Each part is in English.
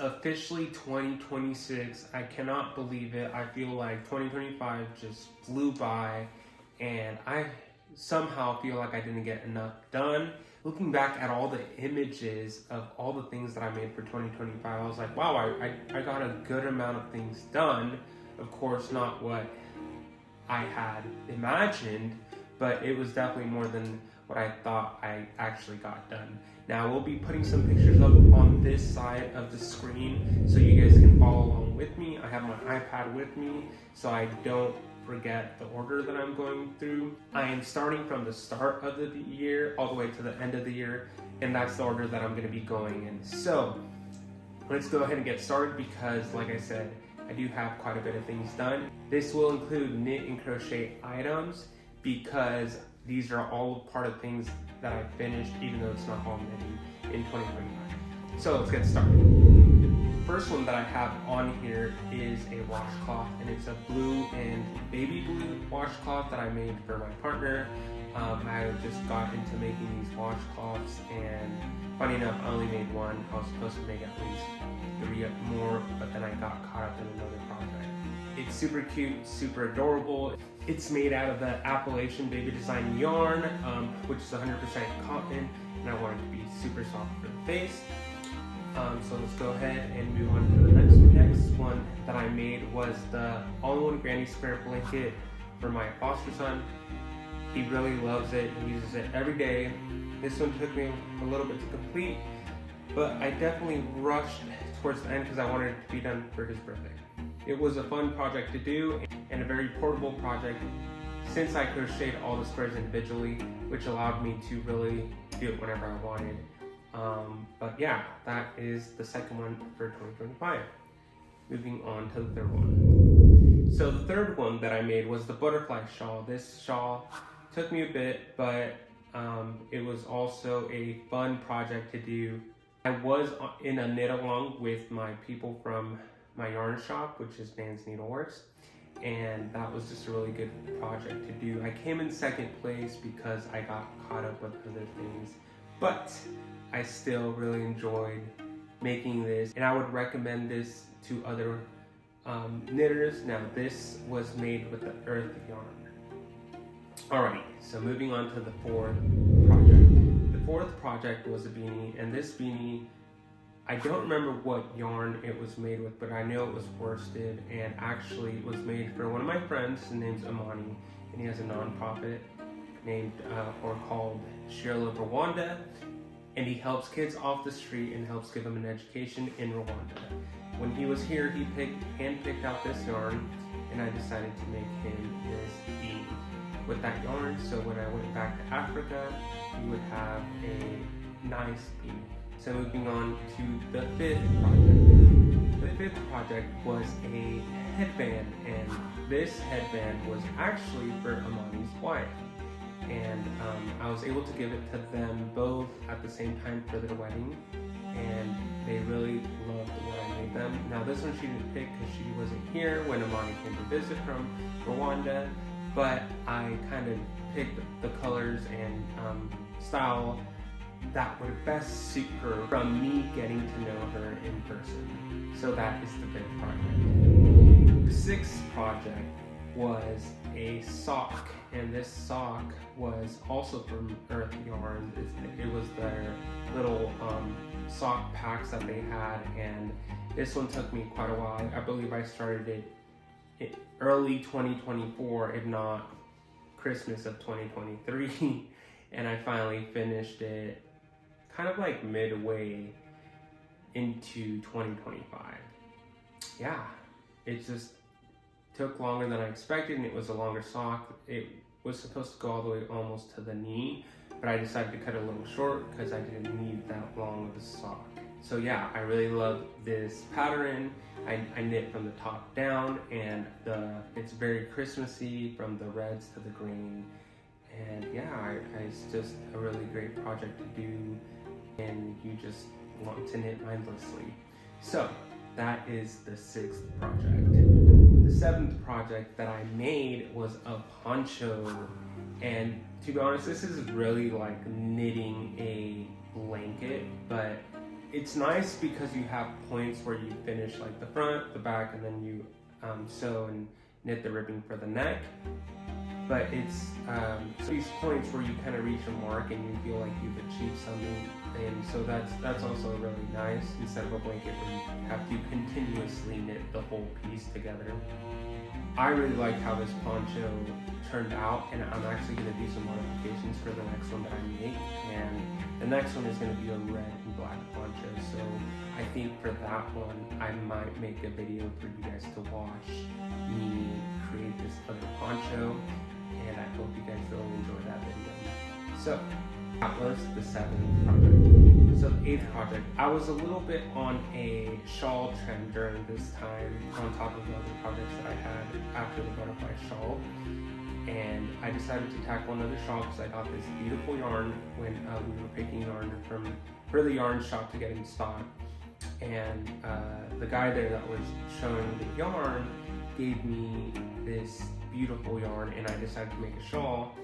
officially 2026. I cannot believe it. I feel like 2025 just flew by, and I somehow feel like I didn't get enough done. Looking back at all the images of all the things that I made for 2025, I was like, wow, I got a good amount of things done. Of course, not what I had imagined, but it was definitely more than what I thought I actually got done. Now, we'll be putting some pictures up on this side of the screen so you guys can follow along with me. I have my iPad with me so I don't forget the order that I'm going through. I am starting from the start of the year all the way to the end of the year, and that's the order that I'm going to be going in. So let's go ahead and get started because, like I said, I do have quite a bit of things done. This will include knit and crochet items because these are all part of things that I finished, even though it's not all knitting in 2025. So let's get started. First one that I have on here is a washcloth, and it's a blue and baby blue washcloth that I made for my partner. I just got into making these washcloths, and funny enough, I only made one. I was supposed to make at least 3 more, but then I got caught up in another project. It's super cute, super adorable. It's made out of the Appalachian Baby Design yarn, which is 100% cotton, and I want it to be super soft for the face. So let's go ahead and move on to the next one that I made was the all-in-one granny square blanket for my foster son. He really loves it. He uses it every day. This one took me a little bit to complete, but I definitely rushed towards the end because I wanted it to be done for his birthday. It was a fun project to do and a very portable project since I crocheted all the squares individually, which allowed me to really do it whenever I wanted. But yeah, that is the second one for 2025. Moving on to the third one. So the third one that I made was the butterfly shawl. This shawl took me a bit, but it was also a fun project to do. I was in a knit along with my people from my yarn shop, which is Dan's Needleworks, and that was just a really good project to do. I came in second place because I got caught up with other things, but I still really enjoyed making this, and I would recommend this to other knitters. Now, this was made with the earth yarn. Alrighty, so moving on to the fourth project. The fourth project was a beanie, and this beanie, I don't remember what yarn it was made with, but I know it was worsted, and actually it was made for one of my friends. His name's Amani, and he has a nonprofit named or called Shirla Rwanda, and he helps kids off the street and helps give them an education in Rwanda. When he was here, he hand-picked out this yarn, and I decided to make him this beanie with that yarn, so when I went back to Africa, he would have a nice beanie. So moving on to the fifth project. The fifth project was a headband, and this headband was actually for Amani's wife. And I was able to give it to them both at the same time for their wedding, and they really loved what I made them. Now this one she didn't pick because she wasn't here when Amani came to visit from Rwanda, but I kind of picked the colors and style that would best suit her from me getting to know her in person. So that is the fifth project. The sixth project was a sock, and this sock was also from Earth Yarn. It was their little sock packs that they had, and this one took me quite a while. I believe I started it early 2024, if not Christmas of 2023, and I finally finished it kind of like midway into 2025. Yeah, it just took longer than I expected, and it was a longer sock. It was supposed to go all the way almost to the knee, but I decided to cut it a little short because I didn't need that long of a sock. So yeah, I really love this pattern. I knit from the top down, and it's very Christmassy from the reds to the green. And yeah, it's just a really great project to do, and you just want to knit mindlessly. So that is the sixth project. The seventh project that I made was a poncho, and to be honest, this is really like knitting a blanket, but it's nice because you have points where you finish like the front, the back, and then you sew and knit the ribbing for the neck. But it's these points where you kind of reach a mark and you feel like you've achieved something, and so that's also really nice, instead of a blanket where you have to continuously knit the whole piece together. I really like how this poncho turned out, and I'm actually going to do some modifications for the next one that I make, and the next one is going to be a red and black poncho. So I think for that one I might make a video for you guys to watch me create this other poncho, and I hope you guys really enjoy that video. So that was the 7th project. So the 8th project, I was a little bit on a shawl trend during this time, on top of the other projects that I had after the butterfly shawl, and I decided to tackle another shawl because I got this beautiful yarn when we were picking yarn for the yarn shop to get in stock, and the guy there that was showing the yarn gave me this beautiful yarn, and I decided to make a shawl,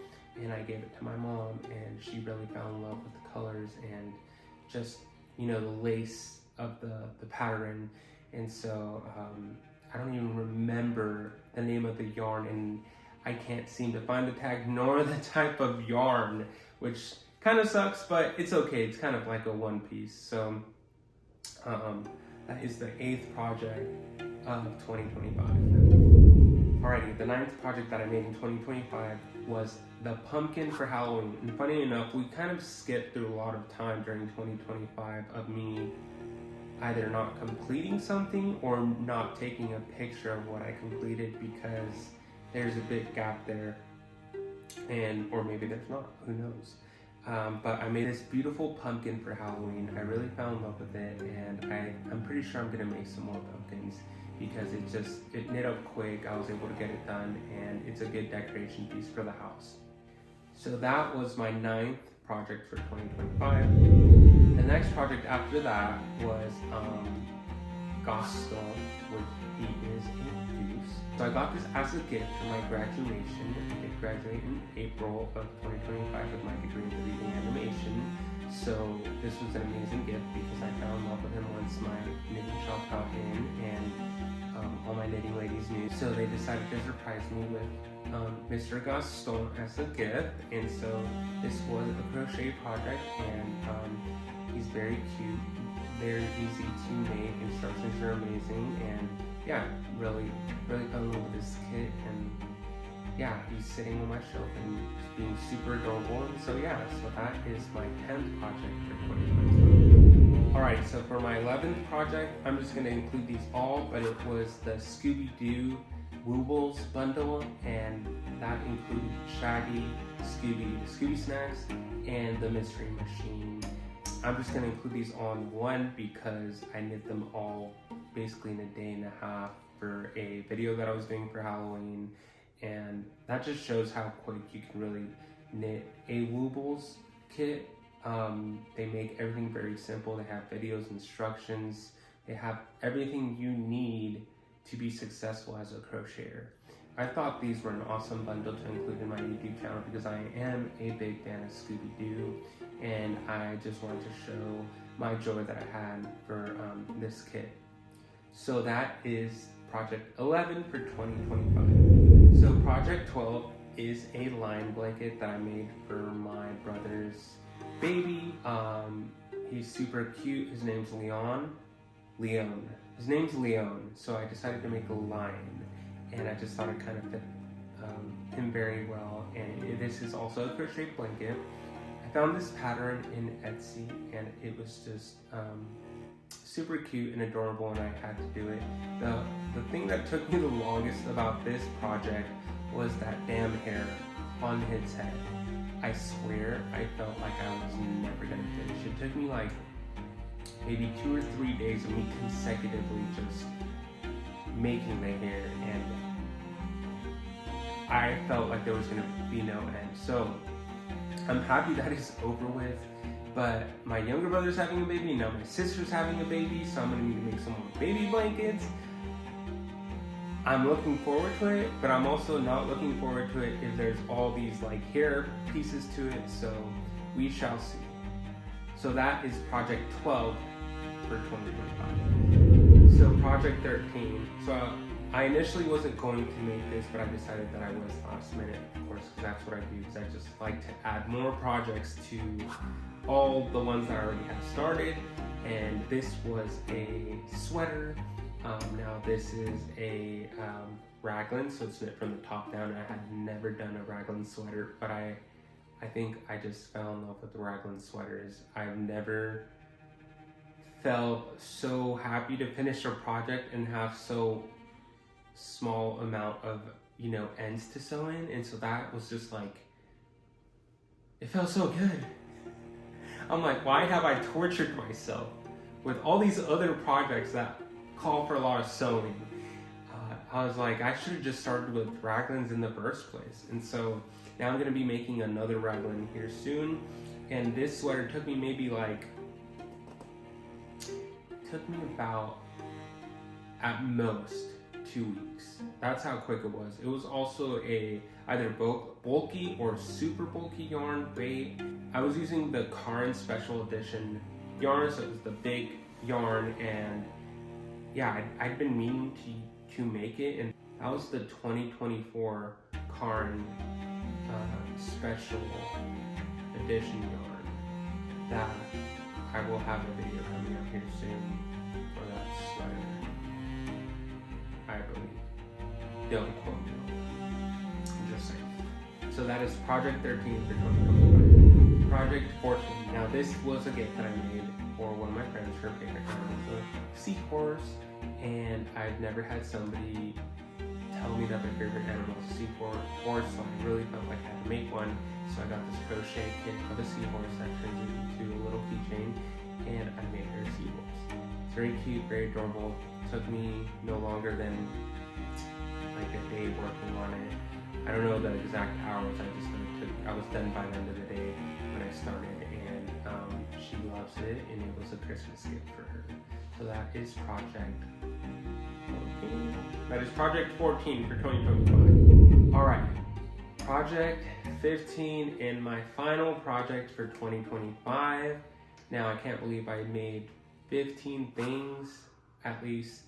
and I gave it to my mom, and she really fell in love with the colors and just, you know, the lace of the pattern. And so I don't even remember the name of the yarn, and I can't seem to find the tag nor the type of yarn, which kind of sucks, but it's okay. It's kind of like a one piece. So that is the 8th project of 2025. Alrighty, the 9th project that I made in 2025 was the pumpkin for Halloween. And funny enough, we kind of skipped through a lot of time during 2025 of me either not completing something or not taking a picture of what I completed, because there's a big gap there, or maybe there's not, who knows. But I made this beautiful pumpkin for Halloween. I really fell in love with it, and I'm pretty sure I'm gonna make some more pumpkins, because it knit up quick. I was able to get it done, and it's a good decoration piece for the house. So that was my 9th project for 2025. The next project after that was Gaston, which he is a goose. So I got this as a gift for my graduation. I did graduate in April of 2025 with my degree in 3D animation. So this was an amazing gift because I fell in love with him once my knitting shop got in, and all my knitting ladies knew. So they decided to surprise me with Mr. Gaston as a gift, and so this was a crochet project, and he's very cute, very easy to make. Instructions are amazing, and yeah, really fell in love with this kit, and yeah, he's sitting on my shelf and being super adorable. And so yeah, so that is my 10th project for 2022. Alright, so for my 11th project, I'm just going to include these all, but it was the Scooby-Doo Woobles bundle, and that included Shaggy, Scooby Snacks, and the Mystery Machine. I'm just going to include these all in one because I knit them all basically in a day and a half for a video that I was doing for Halloween, and that just shows how quick you can really knit a Woobles kit. They make everything very simple. They have videos, instructions, they have everything you need to be successful as a crocheter. I thought these were an awesome bundle to include in my YouTube channel because I am a big fan of Scooby-Doo, and I just wanted to show my joy that I had for this kit. So that is project 11 for 2025. So project 12 is a line blanket that I made for my brother's baby. He's super cute. His name's Leon. His name's Leon. So I decided to make a lion, and I just thought it kind of fit him very well. And this is also a crochet blanket. I found this pattern in Etsy, and it was just super cute and adorable, and I had to do it. The thing that took me the longest about this project was that damn hair on his head. I swear I felt like I was never gonna finish. It took me like maybe 2 or 3 days of me consecutively just making the hair, and I felt like there was gonna be no end. So I'm happy that it's over with, but my younger brother's having a baby, now my sister's having a baby, so I'm gonna need to make some more baby blankets. I'm looking forward to it, but I'm also not looking forward to it if there's all these like hair pieces to it, so we shall see. So that is project 12 for 2025. So project 13. So I initially wasn't going to make this, but I decided that I was last minute, of course, because that's what I do, because I just like to add more projects to all the ones that I already had started. And this was a sweater. Now this is a raglan, so it's knit from the top down. I had never done a raglan sweater, but I think I just fell in love with the raglan sweaters. I've never felt so happy to finish a project and have so small amount of, you know, ends to sew in. And so that was just like, it felt so good. I'm like, why have I tortured myself with all these other projects that call for a lot of sewing? I was like, I should have just started with raglans in the first place. And so now I'm gonna be making another raglan here soon. And this sweater took me maybe like, about at most 2 weeks. That's how quick it was. It was also a either bulky or super bulky yarn weight. I was using the Raglan Special Edition yarn, so it was the big yarn, and yeah, I'd been meaning to make it, and that was the 2024 Raglan Special Edition yarn that I will have a video coming up here soon for that sweater, I believe. Don't quote me on that. I'm just saying. So that is project 13 for 2025. Project 14. Now this was a gift that I made for one of my friends. Her favorite animal was a seahorse, and I've never had somebody tell me that their favorite animal is a seahorse, so I really felt like I had to make one. So I got this crochet kit of a seahorse that turns into a little keychain, and I made her a seahorse. It's very cute, very adorable. It took me no longer than like a day working on it. I don't know the exact hours. I was done by the end of the day when I started, and she loves it, and it was a Christmas gift for her. So that is project 14. That is project 14 for 2025. All right, project 15 and my final project for 2025. Now I can't believe I made 15 things, at least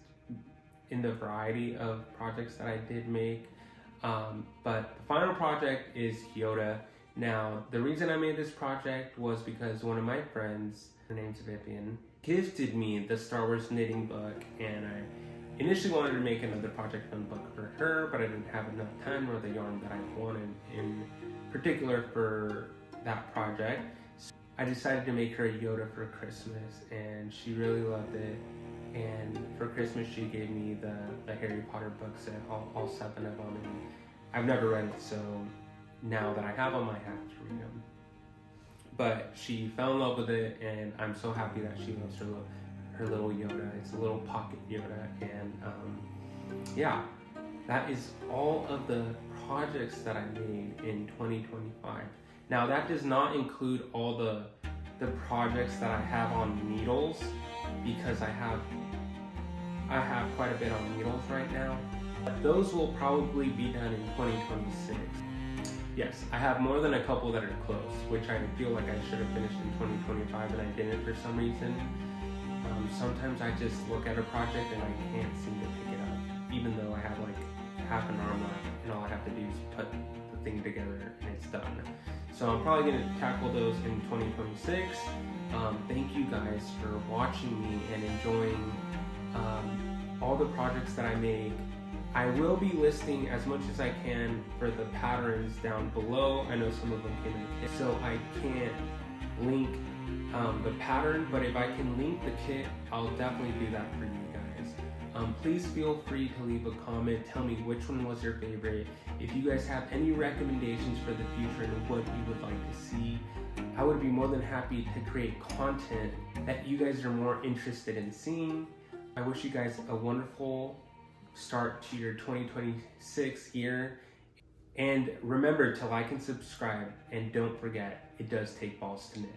in the variety of projects that I did make. But the final project is Yoda. Now, the reason I made this project was because one of my friends, her name's Vivian, gifted me the Star Wars knitting book, and I initially wanted to make another project on the book for her, but I didn't have enough time or the yarn that I wanted in particular for that project. So I decided to make her a Yoda for Christmas, and she really loved it. And for Christmas, she gave me the Harry Potter book set, all 7 of them, and I've never read it, so now that I have them, I have to read them. But she fell in love with it, and I'm so happy that she loves her little Yoda. It's a little pocket Yoda, and yeah, that is all of the projects that I made in 2025. Now that does not include all the projects that I have on needles, because I have quite a bit on needles right now. But those will probably be done in 2026. Yes, I have more than a couple that are close, which I feel like I should have finished in 2025 and I didn't for some reason. Sometimes I just look at a project and I can't seem to pick it up, even though I have like half an arm left, and all I have to do is put the thing together and it's done. So I'm probably going to tackle those in 2026. Thank you guys for watching me and enjoying all the projects that I make. I will be listing as much as I can for the patterns down below. I know some of them came in a kit, so I can't link the pattern, but if I can link the kit, I'll definitely do that for you guys. Please feel free to leave a comment. Tell me which one was your favorite. If you guys have any recommendations for the future and what you would like to see, I would be more than happy to create content that you guys are more interested in seeing. I wish you guys a wonderful start to your 2026 year. And remember to like and subscribe. And don't forget, it does take balls to knit.